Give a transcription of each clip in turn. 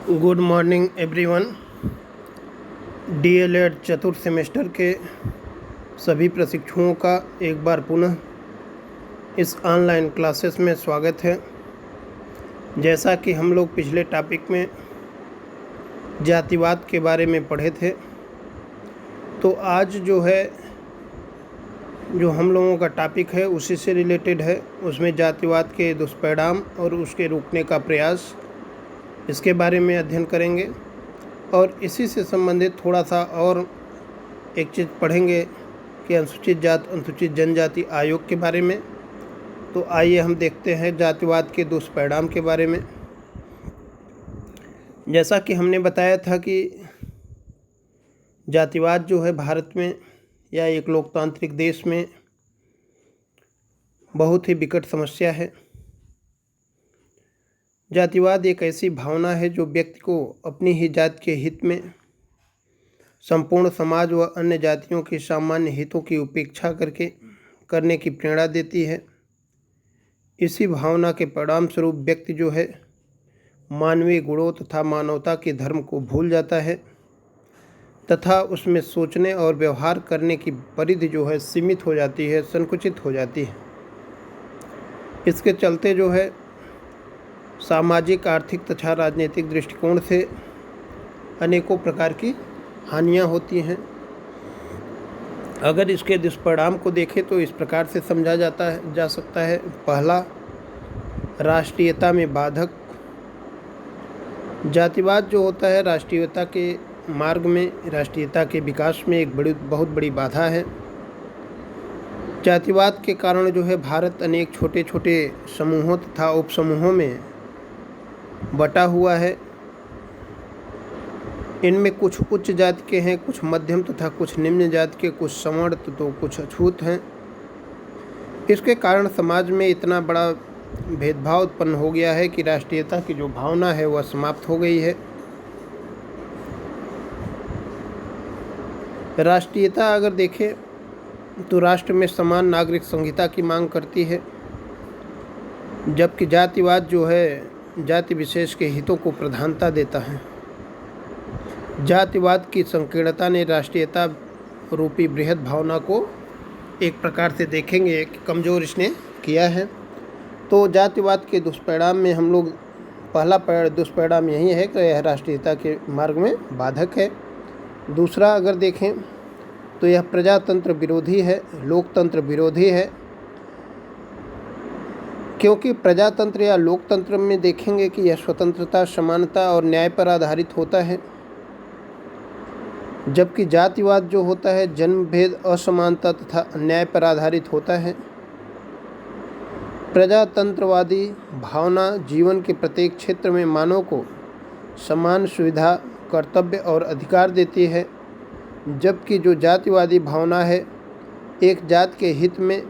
Good morning everyone. DElEd चतुर्थ semester के सभी प्रशिक्षुओं का एक बार पुनः इस ऑनलाइन क्लासेस में स्वागत है। जैसा कि हम लोग पिछले टॉपिक में जातिवाद के बारे में पढ़े थे, तो आज जो हम लोगों का टॉपिक है उसी से रिलेटेड है। उसमें जातिवाद के दुष्परिणाम और उसके रोकने का प्रयास, इसके बारे में अध्ययन करेंगे। और इसी से संबंधित थोड़ा सा और एक चीज़ पढ़ेंगे कि अनुसूचित जाति अनुसूचित जनजाति आयोग के बारे में। तो आइए हम देखते हैं जातिवाद के दुष्परिणाम के बारे में। जैसा कि हमने बताया था कि जातिवाद जो है भारत में या एक लोकतांत्रिक देश में बहुत ही विकट समस्या है। जातिवाद एक ऐसी भावना है जो व्यक्ति को अपनी ही जाति के हित में संपूर्ण समाज व अन्य जातियों के सामान्य हितों की उपेक्षा करने की प्रेरणा देती है। इसी भावना के परिणाम स्वरूप व्यक्ति जो है मानवीय गुणों तथा मानवता के धर्म को भूल जाता है तथा उसमें सोचने और व्यवहार करने की परिधि जो है सीमित हो जाती है, संकुचित हो जाती है। इसके चलते जो है सामाजिक, आर्थिक तथा राजनीतिक दृष्टिकोण से अनेकों प्रकार की हानियां होती हैं। अगर इसके दुष्परिणाम को देखें तो इस प्रकार से समझा जा सकता है। पहला, राष्ट्रीयता में बाधक। जातिवाद जो होता है राष्ट्रीयता के मार्ग में, राष्ट्रीयता के विकास में एक बहुत बड़ी बाधा है। जातिवाद के कारण जो है भारत अनेक छोटे छोटे समूहों तथा उपसमूहों में बटा हुआ है। इनमें कुछ उच्च जाति के हैं, कुछ मध्यम तथा कुछ निम्न जाति के, कुछ सवर्ण तो कुछ अछूत हैं। इसके कारण समाज में इतना बड़ा भेदभाव उत्पन्न हो गया है कि राष्ट्रीयता की जो भावना है वह समाप्त हो गई है। राष्ट्रीयता अगर देखें तो राष्ट्र में समान नागरिक संहिता की मांग करती है, जबकि जातिवाद जो है जाति विशेष के हितों को प्रधानता देता है। जातिवाद की संकीर्णता ने राष्ट्रीयता रूपी बृहद भावना को एक प्रकार से देखेंगे कि कमज़ोर इसने किया है। तो जातिवाद के दुष्परिणाम में हम लोग पहला दुष्परिणाम यही है कि यह राष्ट्रीयता के मार्ग में बाधक है। दूसरा अगर देखें तो यह प्रजातंत्र विरोधी है, लोकतंत्र विरोधी है। क्योंकि प्रजातंत्र या लोकतंत्र में देखेंगे कि यह स्वतंत्रता, समानता और न्याय पर आधारित होता है, जबकि जातिवाद जो होता है जन्म भेद, असमानता तथा अन्याय पर आधारित होता है। प्रजातंत्रवादी भावना जीवन के प्रत्येक क्षेत्र में मानव को समान सुविधा, कर्तव्य और अधिकार देती है, जबकि जो जातिवादी भावना है एक जाति के हित में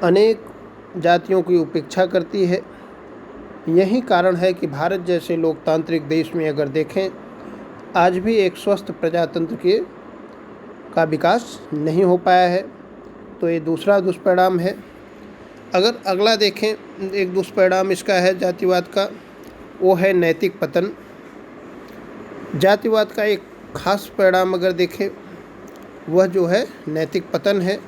अनेक जातियों की उपेक्षा करती है। यही कारण है कि भारत जैसे लोकतांत्रिक देश में अगर देखें आज भी एक स्वस्थ प्रजातंत्र का विकास नहीं हो पाया है। तो ये दूसरा दुष्परिणाम है। अगर अगला देखें, एक दुष्परिणाम इसका है जातिवाद का, वो है नैतिक पतन। जातिवाद का एक खास परिणाम अगर देखें वह जो है नैतिक पतन है,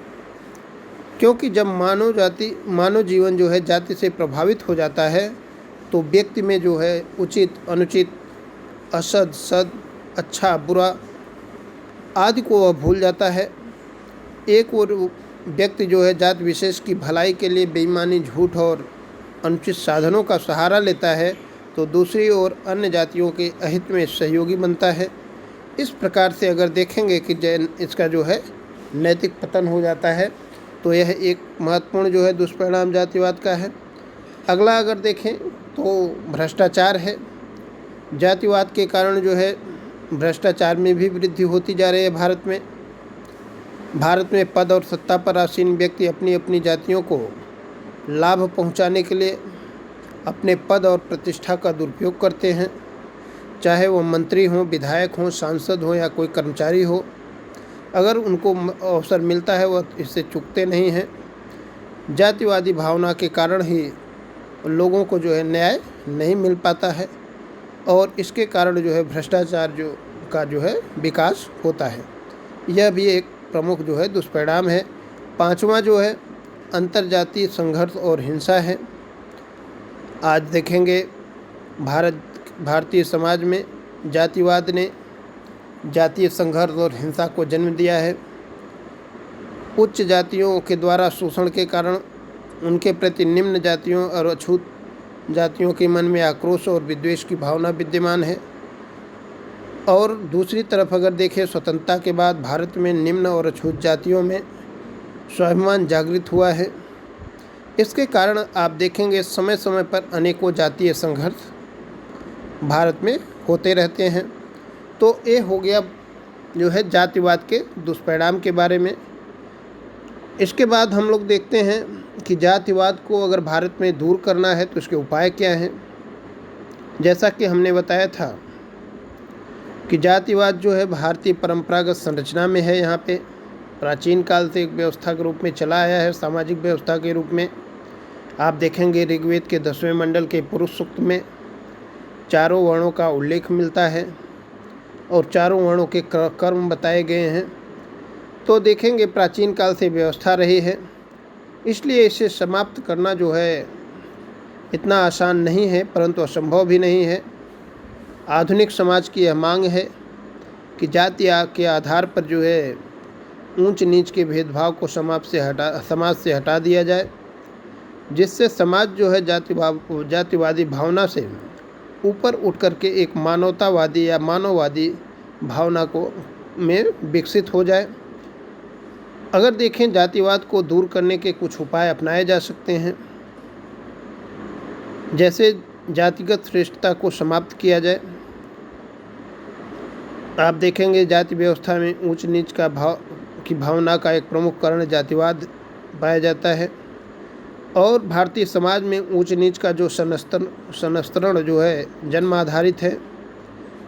क्योंकि जब मानव जीवन जो है जाति से प्रभावित हो जाता है तो व्यक्ति में जो है उचित, अनुचित, असद, सद, अच्छा, बुरा आदि को वह भूल जाता है। एक और व्यक्ति जो है जाति विशेष की भलाई के लिए बेईमानी, झूठ और अनुचित साधनों का सहारा लेता है, तो दूसरी ओर अन्य जातियों के अहित में सहयोगी बनता है। इस प्रकार से अगर देखेंगे कि इसका जो है नैतिक पतन हो जाता है, तो यह एक महत्वपूर्ण जो है दुष्परिणाम जातिवाद का है। अगला अगर देखें तो भ्रष्टाचार है। जातिवाद के कारण जो है भ्रष्टाचार में भी वृद्धि होती जा रही है। भारत में पद और सत्ता पर आसीन व्यक्ति अपनी अपनी जातियों को लाभ पहुंचाने के लिए अपने पद और प्रतिष्ठा का दुरुपयोग करते हैं, चाहे वो मंत्री हों, विधायक हों, सांसद हों या कोई कर्मचारी हो। अगर उनको अवसर मिलता है वह इससे चूकते नहीं हैं। जातिवादी भावना के कारण ही लोगों को जो है न्याय नहीं मिल पाता है और इसके कारण जो है भ्रष्टाचार का जो है विकास होता है। यह भी एक प्रमुख जो है दुष्परिणाम है। 5वां जो है अंतर्जातीय संघर्ष और हिंसा है। आज देखेंगे भारतीय समाज में जातिवाद ने जातीय संघर्ष और हिंसा को जन्म दिया है। उच्च जातियों के द्वारा शोषण के कारण उनके प्रति निम्न जातियों और अछूत जातियों के मन में आक्रोश और विद्वेष की भावना विद्यमान है। और दूसरी तरफ अगर देखें, स्वतंत्रता के बाद भारत में निम्न और अछूत जातियों में स्वाभिमान जागृत हुआ है। इसके कारण आप देखेंगे समय समय पर अनेकों जातीय संघर्ष भारत में होते रहते हैं। तो ये हो गया जो है जातिवाद के दुष्परिणाम के बारे में। इसके बाद हम लोग देखते हैं कि जातिवाद को अगर भारत में दूर करना है तो इसके उपाय क्या हैं। जैसा कि हमने बताया था कि जातिवाद जो है भारतीय परंपरागत संरचना में है। यहाँ पे प्राचीन काल से एक व्यवस्था के रूप में चला आया है, सामाजिक व्यवस्था के रूप में। आप देखेंगे ऋग्वेद के 10वें मंडल के पुरुष सूक्त में चारों वर्णों का उल्लेख मिलता है और चारों वर्णों के कर्म बताए गए हैं। तो देखेंगे प्राचीन काल से व्यवस्था रही है, इसलिए इसे समाप्त करना जो है इतना आसान नहीं है, परंतु असंभव भी नहीं है। आधुनिक समाज की यह मांग है कि जाति के आधार पर जो है ऊंच नीच के भेदभाव को समाज से हटा दिया जाए, जिससे समाज जो है जातिवादी भावना से ऊपर उठ करके एक मानवतावादी या मानववादी भावना में विकसित हो जाए। अगर देखें, जातिवाद को दूर करने के कुछ उपाय अपनाए जा सकते हैं। जैसे जातिगत श्रेष्ठता को समाप्त किया जाए। आप देखेंगे जाति व्यवस्था में ऊंच नीच की भावना का एक प्रमुख कारण जातिवाद पाया जाता है। और भारतीय समाज में ऊंच नीच का जो संस्तरण जो है जन्म आधारित है।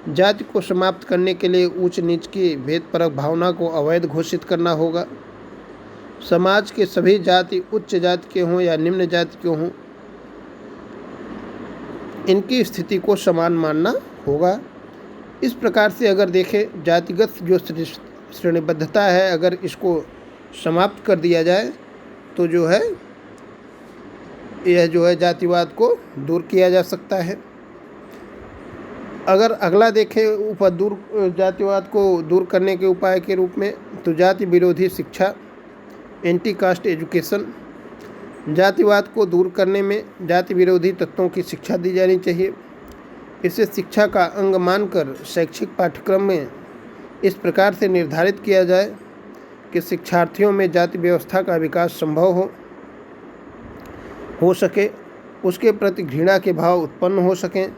जाति को समाप्त करने के लिए ऊंच नीच की भेदपरक भावना को अवैध घोषित करना होगा। समाज के सभी जाति उच्च जाति के हों या निम्न जाति के हों, इनकी स्थिति को समान मानना होगा। इस प्रकार से अगर देखें, जातिगत जो श्रेणीबद्धता है, अगर इसको समाप्त कर दिया जाए तो जो है यह जो है जातिवाद को दूर किया जा सकता है। अगर अगला देखें जातिवाद को दूर करने के उपाय के रूप में, तो जाति विरोधी शिक्षा, एंटी कास्ट एजुकेशन। जातिवाद को दूर करने में जाति विरोधी तत्वों की शिक्षा दी जानी चाहिए। इसे शिक्षा का अंग मानकर शैक्षिक पाठ्यक्रम में इस प्रकार से निर्धारित किया जाए कि शिक्षार्थियों में जाति व्यवस्था का विकास संभव हो सके, उसके प्रति घृणा के भाव उत्पन्न हो सकें।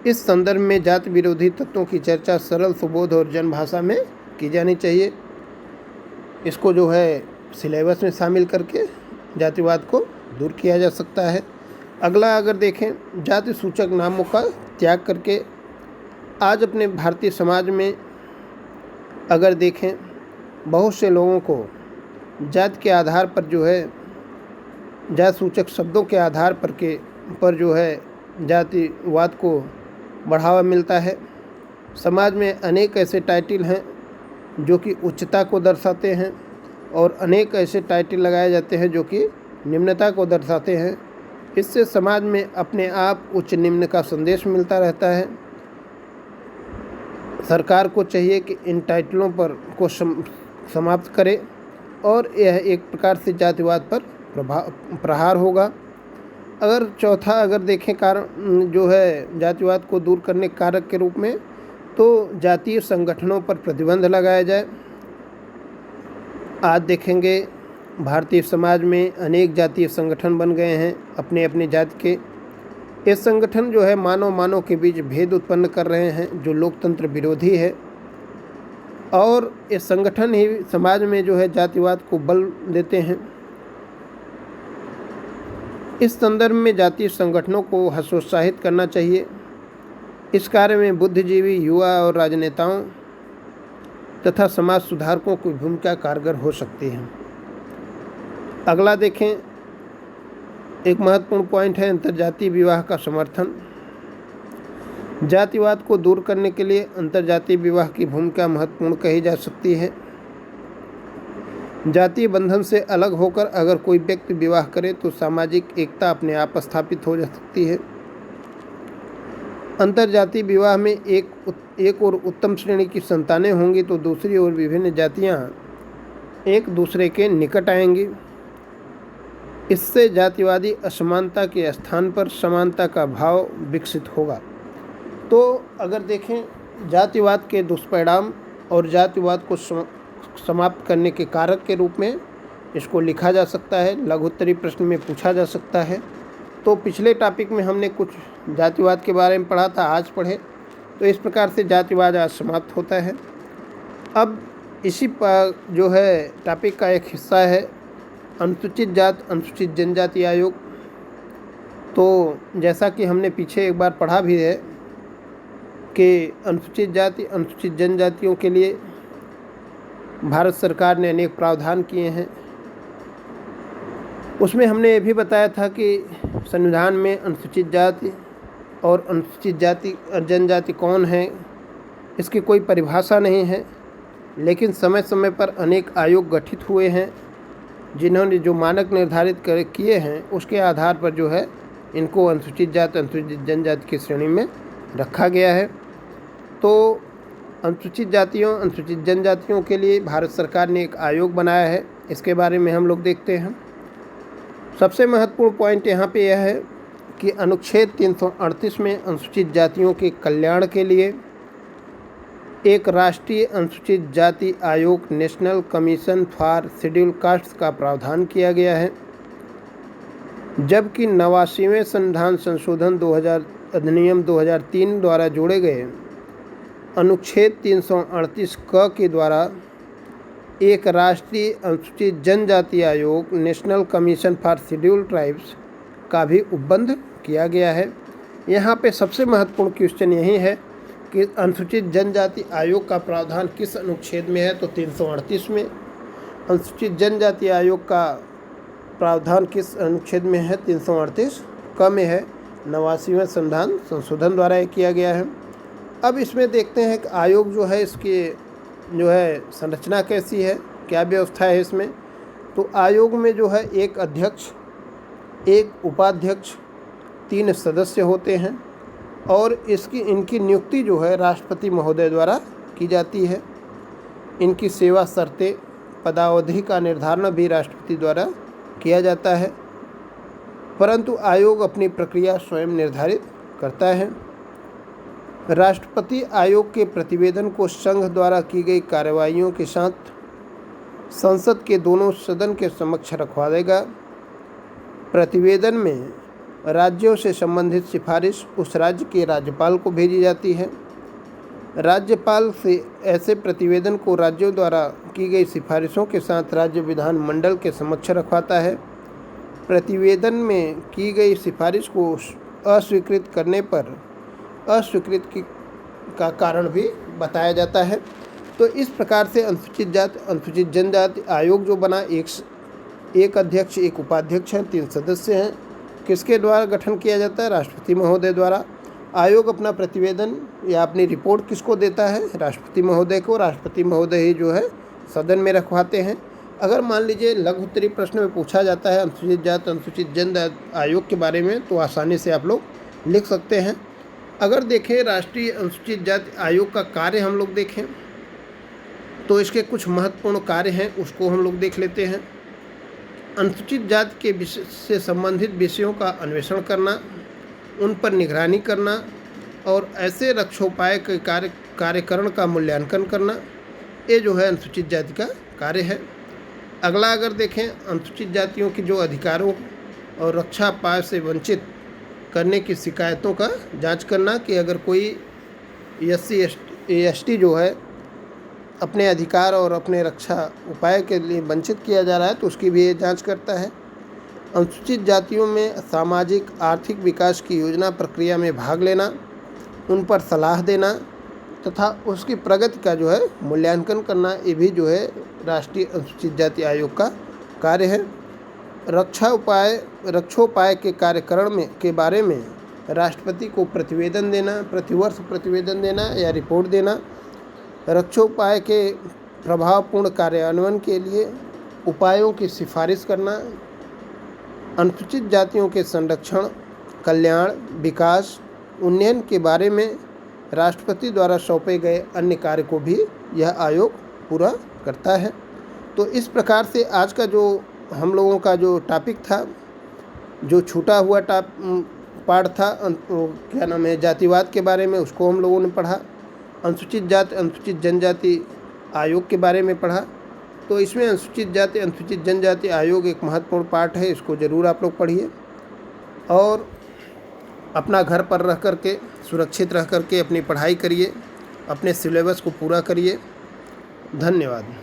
इस संदर्भ में जाति विरोधी तत्वों की चर्चा सरल, सुबोध और जनभाषा में की जानी चाहिए। इसको जो है सिलेबस में शामिल करके जातिवाद को दूर किया जा सकता है। अगला अगर देखें, जाति सूचक नामों का त्याग करके आज अपने भारतीय समाज में अगर देखें, बहुत से लोगों को जाति के आधार पर जो है जाति सूचक शब्दों के आधार पर जो है जातिवाद को बढ़ावा मिलता है। समाज में अनेक ऐसे टाइटल हैं जो कि उच्चता को दर्शाते हैं और अनेक ऐसे टाइटल लगाए जाते हैं जो कि निम्नता को दर्शाते हैं। इससे समाज में अपने आप उच्च निम्न का संदेश मिलता रहता है। सरकार को चाहिए कि इन टाइटलों पर को समाप्त करे और यह एक प्रकार से जातिवाद पर प्रहार होगा। अगर चौथा अगर देखें कारण जो है जातिवाद को दूर करने के कारक के रूप में, तो जातीय संगठनों पर प्रतिबंध लगाया जाए। आज देखेंगे भारतीय समाज में अनेक जातीय संगठन बन गए हैं अपने अपने जाति के। ये संगठन जो है मानव के बीच भेद उत्पन्न कर रहे हैं, जो लोकतंत्र विरोधी है। और ये संगठन ही समाज में जो है जातिवाद को बल देते हैं। इस संदर्भ में जातीय संगठनों को हतोत्साहित करना चाहिए। इस कार्य में बुद्धिजीवी, युवा और राजनेताओं तथा समाज सुधारकों की भूमिका कारगर हो सकती है। अगला देखें, एक महत्वपूर्ण पॉइंट है अंतर्जातीय विवाह का समर्थन। जातिवाद को दूर करने के लिए अंतर्जातीय विवाह की भूमिका महत्वपूर्ण कही जा सकती है। जातीय बंधन से अलग होकर अगर कोई व्यक्ति विवाह करे तो सामाजिक एकता अपने आप स्थापित हो जा सकती है। अंतर्जातीय विवाह में एक और उत्तम श्रेणी की संतानें होंगी तो दूसरी ओर विभिन्न जातियां एक दूसरे के निकट आएंगी। इससे जातिवादी असमानता के स्थान पर समानता का भाव विकसित होगा। तो अगर देखें जातिवाद के दुष्परिणाम और जातिवाद को समाप्त करने के कारक के रूप में इसको लिखा जा सकता है, लघुत्तरीय प्रश्न में पूछा जा सकता है। तो पिछले टॉपिक में हमने कुछ जातिवाद के बारे में पढ़ा था, आज पढ़े। तो इस प्रकार से जातिवाद आज समाप्त होता है। अब इसी पर जो है टॉपिक का एक हिस्सा है अनुसूचित जाति अनुसूचित जनजाति आयोग। तो जैसा कि हमने पीछे एक बार पढ़ा भी है कि अनुसूचित जाति अनुसूचित जनजातियों के लिए भारत सरकार ने अनेक प्रावधान किए हैं। उसमें हमने ये भी बताया था कि संविधान में अनुसूचित जाति और अनुसूचित जाति और जनजाति कौन है इसकी कोई परिभाषा नहीं है, लेकिन समय समय पर अनेक आयोग गठित हुए हैं जिन्होंने जो मानक निर्धारित किए हैं उसके आधार पर जो है इनको अनुसूचित जाति अनुसूचित जनजाति की श्रेणी में रखा गया है। तो अनुसूचित जातियों अनुसूचित जनजातियों के लिए भारत सरकार ने एक आयोग बनाया है। इसके बारे में हम लोग देखते हैं। सबसे महत्वपूर्ण पॉइंट यहाँ पे यह है कि अनुच्छेद 338 में अनुसूचित जातियों के कल्याण के लिए एक राष्ट्रीय अनुसूचित जाति आयोग national commission for schedule castes का प्रावधान किया गया है, जबकि 89वें संविधान संशोधन 2000 अधिनियम 2003 द्वारा जोड़े गए अनुच्छेद 338 क के द्वारा एक राष्ट्रीय अनुसूचित जनजाति आयोग national commission for schedule tribes का भी उपबंध किया गया है। यहाँ पे सबसे महत्वपूर्ण क्वेश्चन यही है कि अनुसूचित जनजाति आयोग का प्रावधान किस अनुच्छेद में है, तो 338 में। अनुसूचित जनजाति आयोग का प्रावधान किस अनुच्छेद में है, 338 क में है। 89वें संविधान संशोधन द्वारा ये किया गया है। अब इसमें देखते हैं कि आयोग जो है इसकी जो है संरचना कैसी है, क्या व्यवस्था है इसमें। तो आयोग में जो है एक अध्यक्ष, एक उपाध्यक्ष, 3 सदस्य होते हैं और इनकी नियुक्ति जो है राष्ट्रपति महोदय द्वारा की जाती है। इनकी सेवा शर्तें, पदावधि का निर्धारण भी राष्ट्रपति द्वारा किया जाता है, परंतु आयोग अपनी प्रक्रिया स्वयं निर्धारित करता है। राष्ट्रपति आयोग के प्रतिवेदन को संघ द्वारा की गई कार्रवाइयों के साथ संसद के दोनों सदन के समक्ष रखवा देगा। प्रतिवेदन में राज्यों से संबंधित सिफारिश उस राज्य के राज्यपाल को भेजी जाती है। राज्यपाल से ऐसे प्रतिवेदन को राज्यों द्वारा की गई सिफारिशों के साथ राज्य विधानमंडल के समक्ष रखवाता है। प्रतिवेदन में की गई सिफारिश को अस्वीकृत करने पर अस्वीकृति का कारण भी बताया जाता है। तो इस प्रकार से अनुसूचित जाति अनुसूचित जनजाति आयोग जो बना, एक अध्यक्ष, एक उपाध्यक्ष हैं, 3 सदस्य हैं। किसके द्वारा गठन किया जाता है, राष्ट्रपति महोदय द्वारा। आयोग अपना प्रतिवेदन या अपनी रिपोर्ट किसको देता है, राष्ट्रपति महोदय को। राष्ट्रपति महोदय ही जो है सदन में रखवाते हैं। अगर मान लीजिए लघु उत्तरीय प्रश्न में पूछा जाता है अनुसूचित जाति अनुसूचित जनजाति आयोग के बारे में, तो आसानी से आप लोग लिख सकते हैं। अगर देखें राष्ट्रीय अनुसूचित जाति आयोग का कार्य हम लोग देखें तो इसके कुछ महत्वपूर्ण कार्य हैं, उसको हम लोग देख लेते हैं। अनुसूचित जाति के विषय से संबंधित विषयों का अन्वेषण करना, उन पर निगरानी करना और ऐसे रक्षोपाय के कार्यकरण का मूल्यांकन करना, ये जो है अनुसूचित जाति का कार्य है। अगला अगर देखें अनुसूचित जातियों की जो अधिकारों और रक्षा उपाय से वंचित करने की शिकायतों का जांच करना कि अगर कोई SC ST जो है अपने अधिकार और अपने रक्षा उपाय के लिए वंचित किया जा रहा है तो उसकी भी ये जांच करता है। अनुसूचित जातियों में सामाजिक आर्थिक विकास की योजना प्रक्रिया में भाग लेना, उन पर सलाह देना तथा उसकी प्रगति का जो है मूल्यांकन करना, ये भी जो है राष्ट्रीय अनुसूचित जाति आयोग का कार्य है। रक्षोपाय के कार्यकरण के बारे में राष्ट्रपति को प्रतिवेदन देना, प्रतिवर्ष प्रतिवेदन देना या रिपोर्ट देना, रक्षोपाय के प्रभावपूर्ण कार्यान्वयन के लिए उपायों की सिफारिश करना, अनुसूचित जातियों के संरक्षण, कल्याण, विकास, उन्नयन के बारे में राष्ट्रपति द्वारा सौंपे गए अन्य कार्य को भी यह आयोग पूरा करता है। तो इस प्रकार से आज का जो हम लोगों का जो टॉपिक था, जो छूटा हुआ पार्ट था, क्या नाम है, जातिवाद के बारे में, उसको हम लोगों ने पढ़ा। अनुसूचित जाति अनुसूचित जनजाति आयोग के बारे में पढ़ा। तो इसमें अनुसूचित जाति अनुसूचित जनजाति आयोग एक महत्वपूर्ण पार्ट है, इसको ज़रूर आप लोग पढ़िए और अपना घर पर रह करके सुरक्षित रह करके अपनी पढ़ाई करिए, अपने सिलेबस को पूरा करिए। धन्यवाद।